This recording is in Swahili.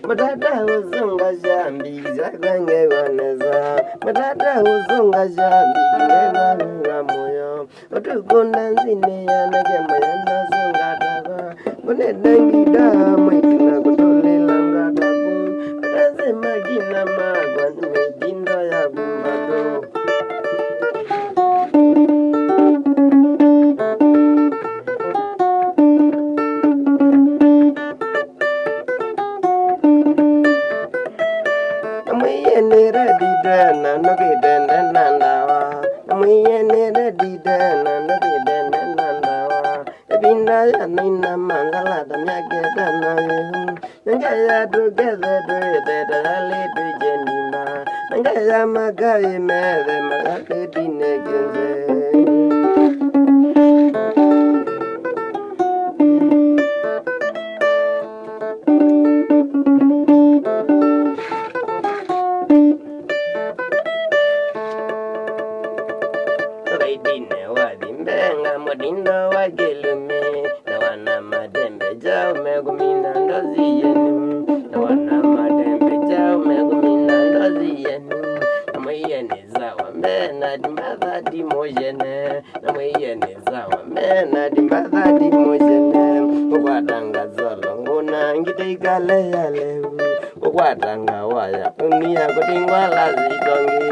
Matata uzunga jambi zagange waneza matata uzunga jambi ngena moyo otukunda nzine yanagema yanazunga daga kone dangida maitina kutolela ngadabu ataze magina magwa mejindo ya bumado Dana no gidana nandawa Namuyene didana no gidana nandawa Ebinda ya nina mangala da myageda na yu Nangaya together do it ali do jenima Nangaya magaye mele malate dinegenze Madindo wa gelumi na wana madembe jao megumina ndozi yenu na wana madembe jao megumina ndozi yenu na mwiyene zawa mena dimbadha di mojene na mwiyene zawa mena dimbadha di mojene ukwadanga zolo nguna ngite igale ya lehu ukwadanga waya unia kutingwa lazi dongi